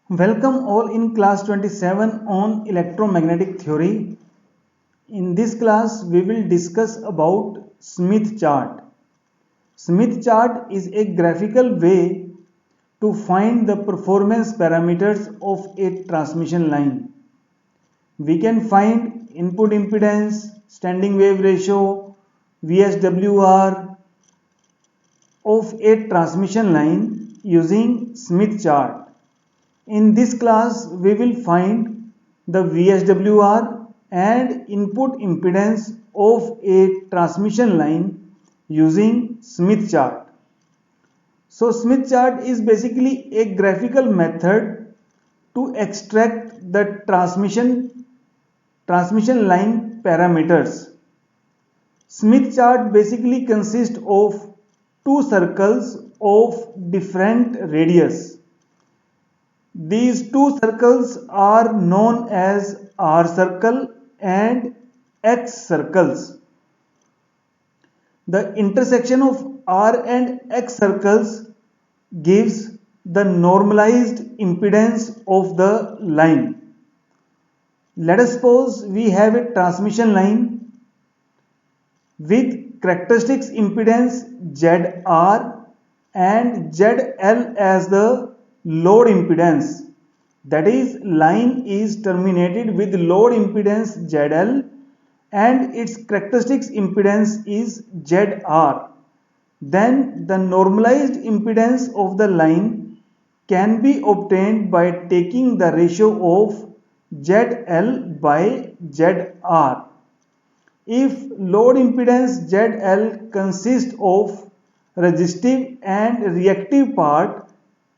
Welcome all in class 27 on electromagnetic theory. In this class we will discuss about Smith chart. Smith chart is a graphical way to find the performance parameters of a transmission line. We can find input impedance, standing wave ratio, VSWR of a transmission line using Smith chart. In this class, we will find the VSWR and input impedance of a transmission line using Smith chart. So Smith chart is basically a graphical method to extract the transmission line parameters. Smith chart basically consists of two circles of different radius. These two circles are known as R circle and X circles. The intersection of R and X circles gives the normalized impedance of the line. Let us suppose we have a transmission line with characteristics impedance ZR and ZL as the load impedance, that is, line is terminated with load impedance ZL and its characteristics impedance is ZR. Then the normalized impedance of the line can be obtained by taking the ratio of ZL by ZR. If load impedance ZL consists of resistive and reactive part,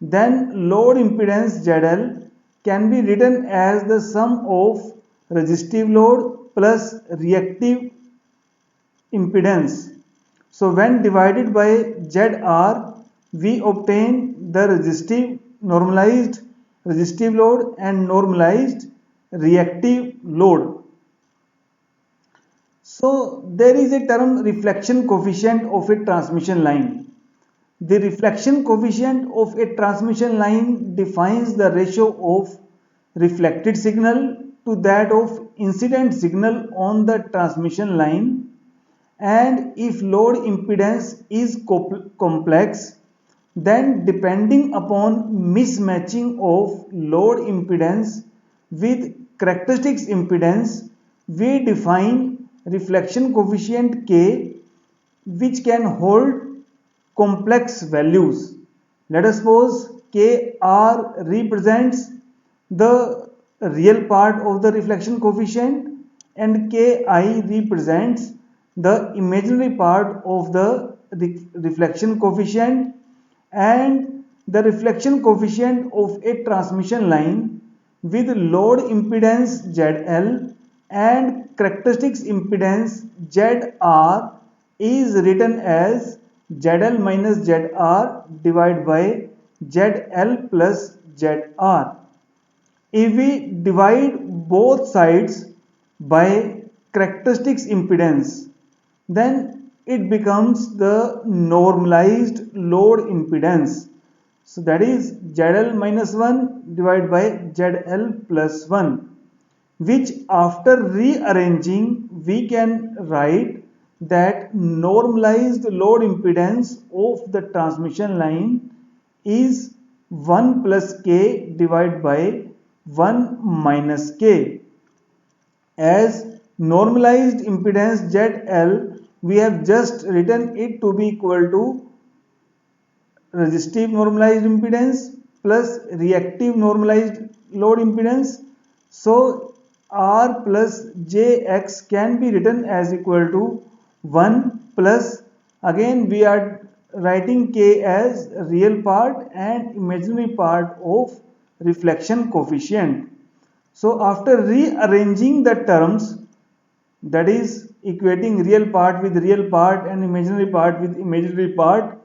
then load impedance ZL can be written as the sum of resistive load plus reactive impedance. So when divided by ZR, we obtain the normalized resistive load and normalized reactive load. So there is a term reflection coefficient of a transmission line. The reflection coefficient of a transmission line defines the ratio of reflected signal to that of incident signal on the transmission line, and if load impedance is complex, then depending upon mismatching of load impedance with characteristics impedance, we define reflection coefficient K, which can hold complex values. Let us suppose Kr represents the real part of the reflection coefficient and Ki represents the imaginary part of the reflection coefficient, and the reflection coefficient of a transmission line with load impedance ZL and characteristics impedance ZR is written as ZL minus ZR divided by ZL plus ZR. If we divide both sides by characteristics impedance, then it becomes the normalized load impedance. So that is ZL minus 1 divided by ZL plus 1, which after rearranging we can write that normalized load impedance of the transmission line is 1 plus K divided by 1 minus K. As normalized impedance ZL, we have just written it to be equal to resistive normalized impedance plus reactive normalized load impedance. So R plus Jx can be written as equal to 1 plus, again we are writing K as real part and imaginary part of reflection coefficient. So after rearranging the terms, that is equating real part with real part and imaginary part with imaginary part,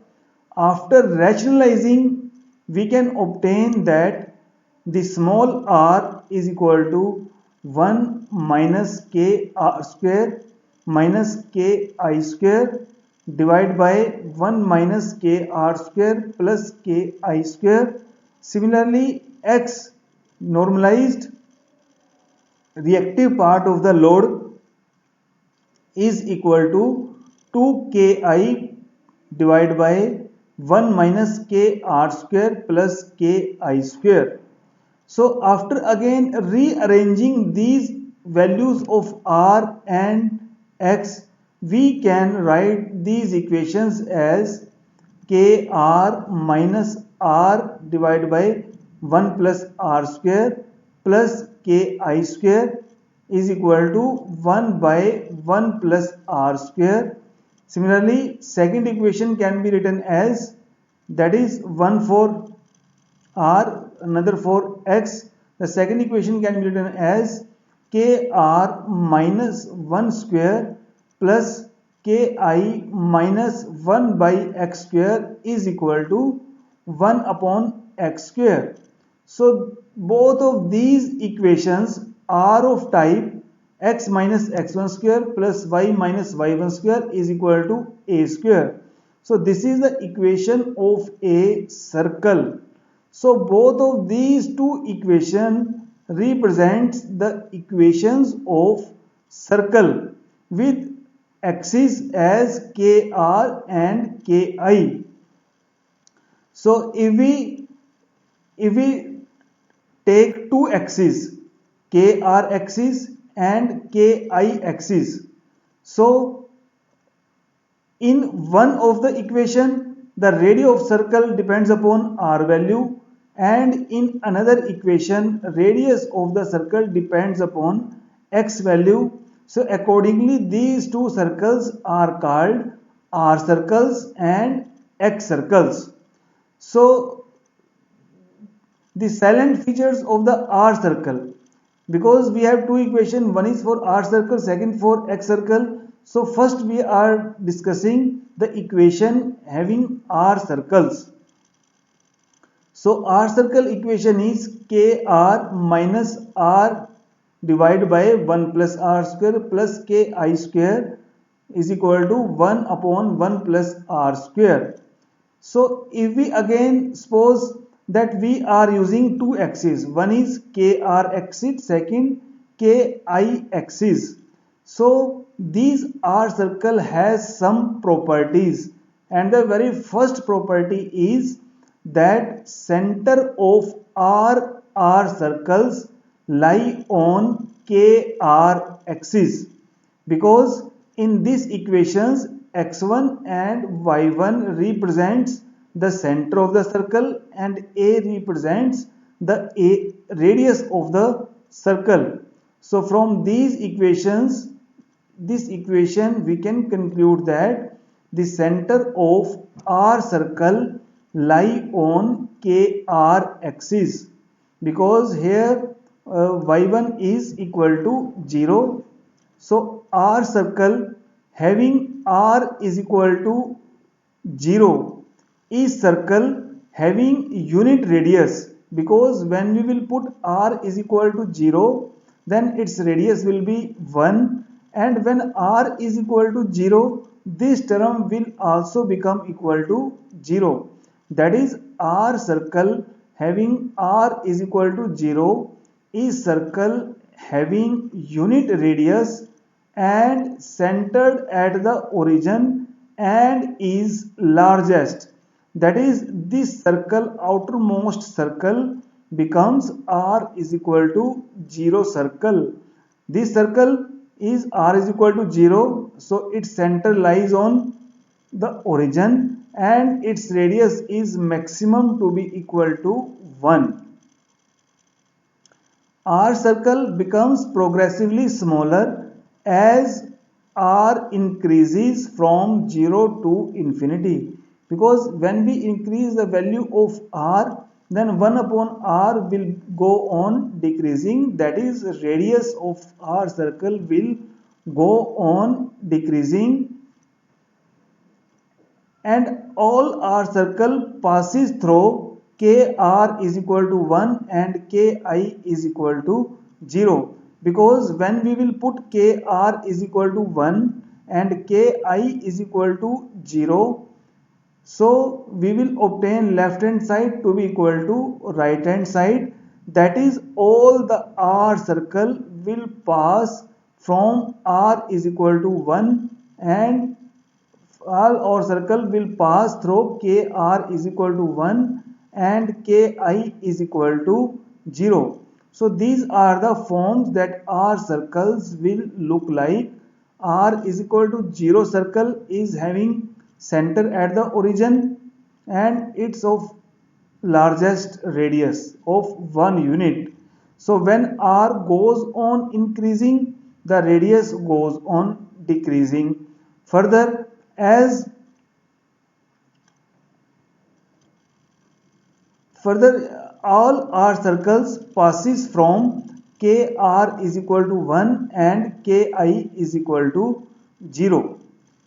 after rationalizing we can obtain that the small r is equal to 1 minus K r square minus K I square divided by 1 minus K r square plus K I square. Similarly, x normalized reactive part of the load is equal to 2Ki divided by 1 minus Kr square plus Ki square. So after again rearranging these values of R and X, we can write these equations as Kr minus R divided by 1 plus R square plus Ki square is equal to 1 by 1 plus R square. Similarly, second equation can be written as, that is 1 for R, another for X. The second equation can be written as Kr minus 1 square plus Ki minus 1 by X square is equal to 1 upon X square. So both of these equations are of type x minus x1 square plus y minus y1 square is equal to a square. So this is the equation of a circle. So both of these two equations represents the equations of circle with axes as kr and ki. So if we take two axes, kr axis and ki axis, so in one of the equation the radius of circle depends upon r value, and in another equation radius of the circle depends upon x value. So accordingly these two circles are called r circles and x circles. So the salient features of the R circle, because we have two equations, one is for R circle, second for X circle. So first we are discussing the equation having R circles. So R circle equation is KR minus R divided by 1 plus R square plus KI square is equal to 1 upon 1 plus R square. So if we again suppose that we are using two axes, one is kr axis, second ki axis. So these R circle has some properties, and the very first property is that center of R circles lie on kr axis, because in these equations x1 and y1 represents the center of the circle and a represents the radius of the circle. So from these equations, this equation we can conclude that the center of R circle lie on kr axis, because here y1 is equal to 0. So R circle having R is equal to 0 is circle having unit radius, because when we will put R is equal to 0, then its radius will be 1, and when R is equal to 0, this term will also become equal to 0. That is, R circle having R is equal to 0 is circle having unit radius and centered at the origin and is largest. That is, this circle, outermost circle, becomes R is equal to 0 circle. This circle is R is equal to 0, so its center lies on the origin and its radius is maximum to be equal to 1. R circle becomes progressively smaller as R increases from 0 to infinity, because when we increase the value of R, then 1 upon R will go on decreasing, that is, radius of R circle will go on decreasing, and all R circle passes through kr is equal to 1 and ki is equal to 0, because when we will put kr is equal to 1 and ki is equal to 0, so we will obtain left hand side to be equal to right hand side. that is all the R circle will pass from R is equal to 1 and all R circle will pass through KR is equal to 1 and KI is equal to 0. So these are the forms that R circles will look like. R is equal to 0 circle is having center at the origin and it's of largest radius of 1 unit. So when R goes on increasing, the radius goes on decreasing. Further, as all R circles passes from KR is equal to 1 and KI is equal to 0.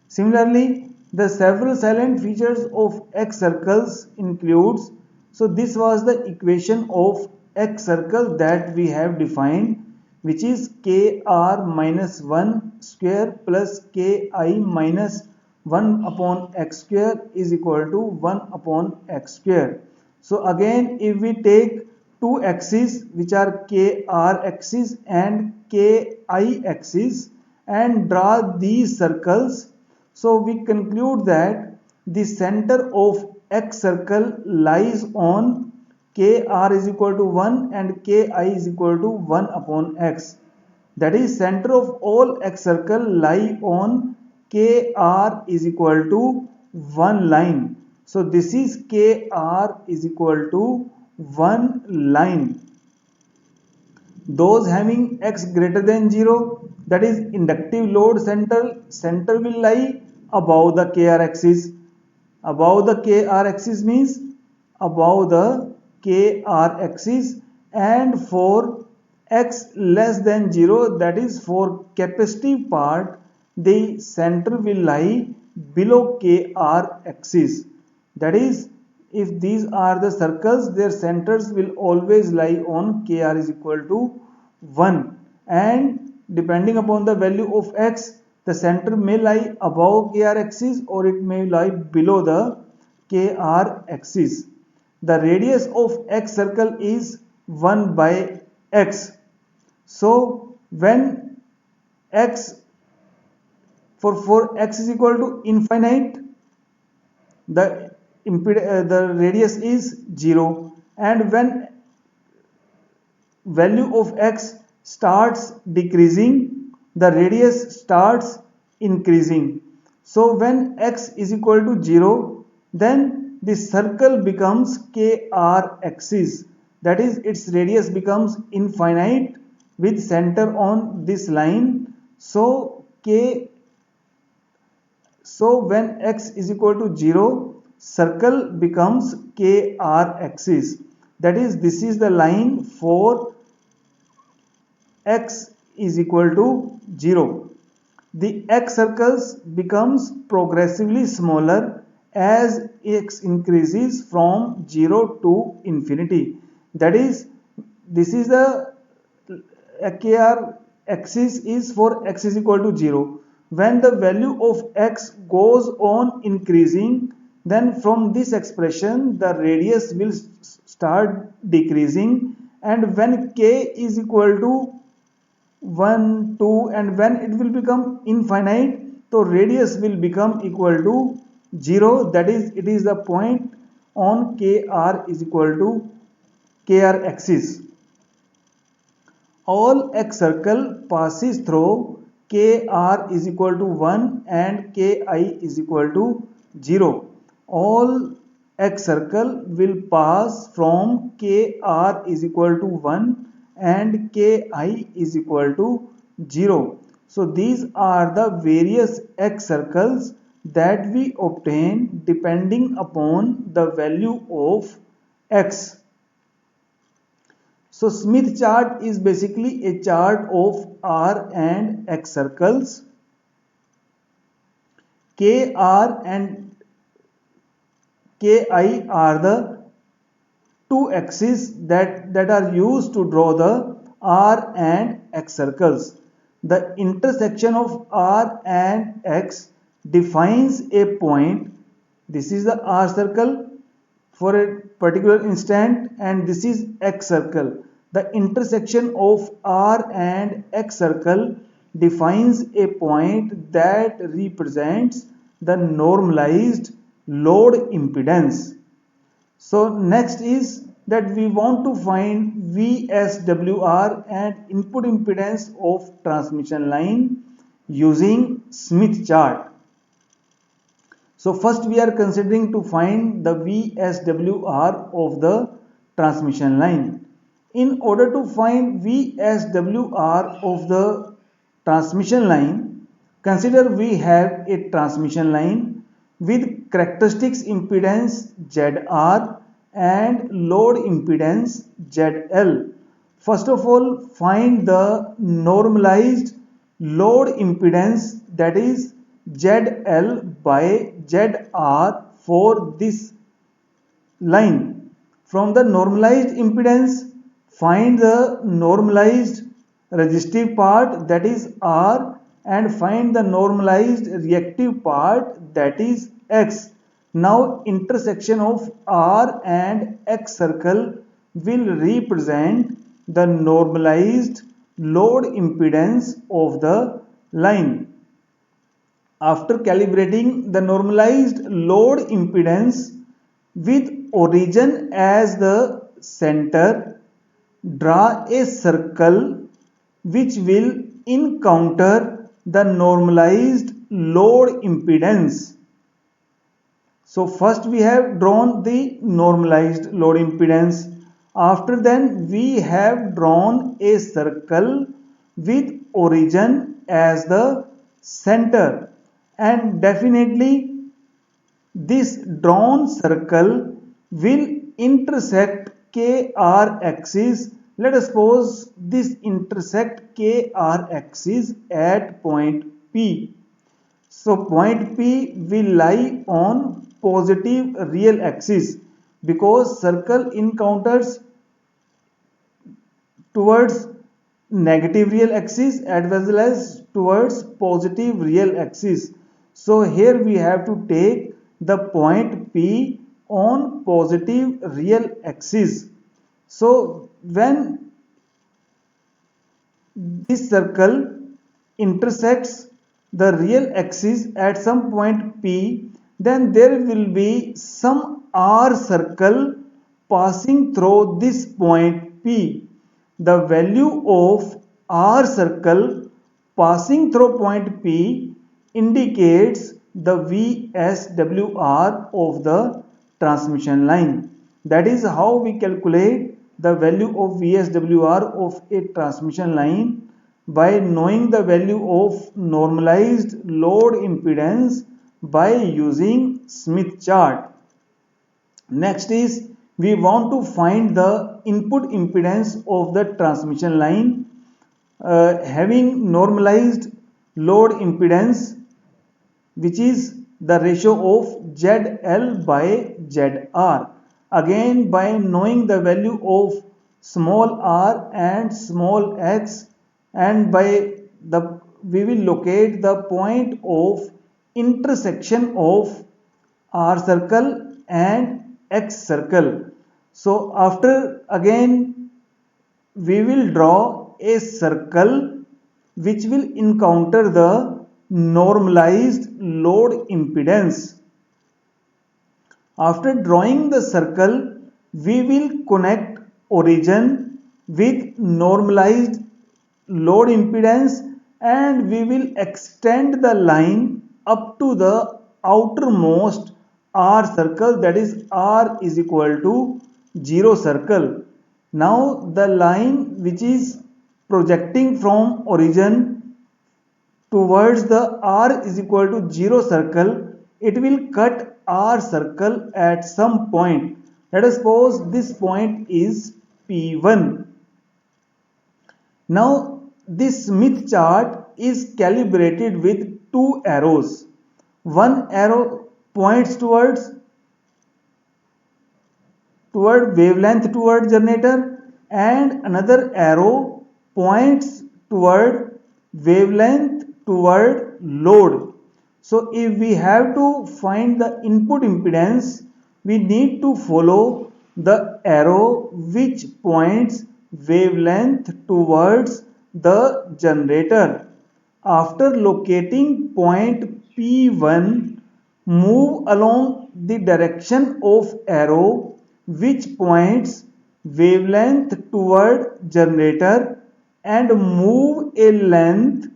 Similarly, the several silent features of X circles includes, so this was the equation of X circle that we have defined, which is KR minus 1 square plus KI minus 1 upon X square is equal to 1 upon X square. So again, if we take two axes which are KR axis and KI axis and draw these circles, so we conclude that the center of X circle lies on KR is equal to 1 and KI is equal to 1 upon X. That is, center of all X circle lie on KR is equal to 1 line. So this is KR is equal to 1 line. Those having X greater than 0, that is inductive load center will lie above the KR axis. Above the KR axis means above the KR axis, and for X less than 0, that is for capacitive part, the center will lie below KR axis. That is, if these are the circles, their centers will always lie on KR is equal to 1, and depending upon the value of X, the center may lie above KR axis or it may lie below the KR axis. The radius of X circle is 1 by X. So when for X is equal to infinite, the radius is 0, and when value of X starts decreasing, the radius starts increasing. So when X is equal to 0, then the circle becomes KR axis, that is its radius becomes infinite with center on this line. So when X is equal to 0, circle becomes KR axis, that is this is the line for X is equal to 0. The X circles becomes progressively smaller as X increases from 0 to infinity. That is, this is the KR axis is for X is equal to 0. When the value of X goes on increasing, then from this expression the radius will start decreasing, and when K is equal to 1, 2, and when it will become infinite, so radius will become equal to 0, that is it is the point on KR is equal to KR axis. All X circle passes through KR is equal to 1 and KI is equal to 0. All X circle will pass from KR is equal to 1 and KI is equal to 0. So these are the various X circles that we obtain depending upon the value of X. So Smith chart is basically a chart of R and X circles. KR and KI are the two axes that are used to draw the R and X circles. The intersection of R and X defines a point. This is the R circle for a particular instant and this is X circle. The intersection of R and X circle defines a point that represents the normalized load impedance. So next is that we want to find VSWR and input impedance of transmission line using Smith chart. So first we are considering to find the VSWR of the transmission line. In order to find VSWR of the transmission line, consider we have a transmission line with characteristics impedance ZR and load impedance ZL. First of all, find the normalized load impedance, that is ZL by ZR for this line. From the normalized impedance, find the normalized resistive part, that is R, and find the normalized reactive part, that is X. Now intersection of R and X circle will represent the normalized load impedance of the line. After calibrating the normalized load impedance with origin as the center, draw a circle which will encounter the normalized load impedance. So first we have drawn the normalized load impedance. After then we have drawn a circle with origin as the center, and definitely this drawn circle will intersect KR axis. Let us suppose this intersect KR axis at point P. So point P will lie on positive real axis because circle encounters towards negative real axis as well as towards positive real axis. So here we have to take the point P on positive real axis. So when this circle intersects the real axis at some point P, then there will be some R circle passing through this point P. The value of R circle passing through point P indicates the VSWR of the transmission line. That is how we calculate the value of VSWR of a transmission line, by knowing the value of normalized load impedance by using Smith chart. Next is we want to find the input impedance of the transmission line having normalized load impedance, which is the ratio of ZL by ZR. Again, by knowing the value of small r and small x, and by the we will locate the point of intersection of R circle and X circle. So after again we will draw a circle which will encounter the normalized load impedance. After drawing the circle, we will connect origin with normalized load impedance and we will extend the line up to the outermost R circle, that is R is equal to 0 circle. Now the line which is projecting from origin towards the R is equal to 0 circle, it will cut R circle at some point. Let us suppose this point is P1. Now this Smith chart is calibrated with two arrows. One arrow points toward wavelength toward generator, and another arrow points toward wavelength toward load. So if we have to find the input impedance, we need to follow the arrow which points wavelength towards the generator. After locating point P1, move along the direction of arrow which points wavelength toward generator and move a length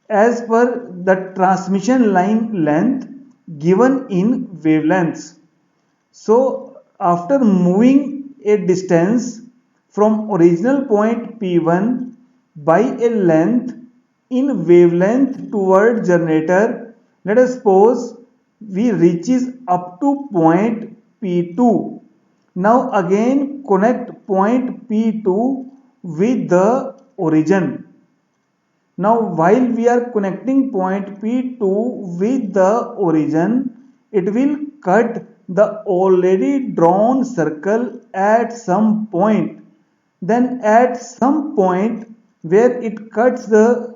as per the transmission line length given in wavelengths. So after moving a distance from original point P1 by a length in wavelength toward generator, let us suppose we reaches up to point P2. Now again connect point P2 with the origin. Now while we are connecting point P2 with the origin, it will cut the already drawn circle at some point. Then at some point where it cuts the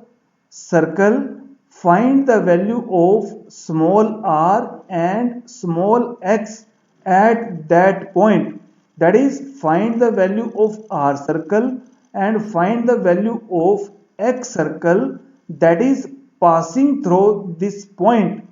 circle, find the value of small r and small x at that point. That is, find the value of r circle and find the value of x circle that is passing through this point.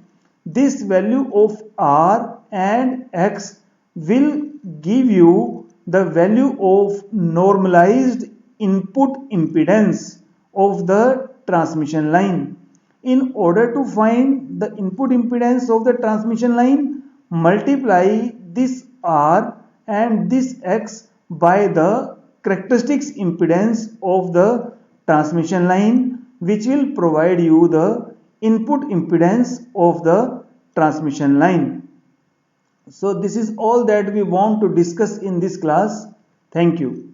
This value of r and x will give you the value of normalized input impedance of the transmission line. In order to find the input impedance of the transmission line, multiply this r and this x by the characteristics impedance of the transmission line, which will provide you the input impedance of the transmission line. So this is all that we want to discuss in this class. Thank you.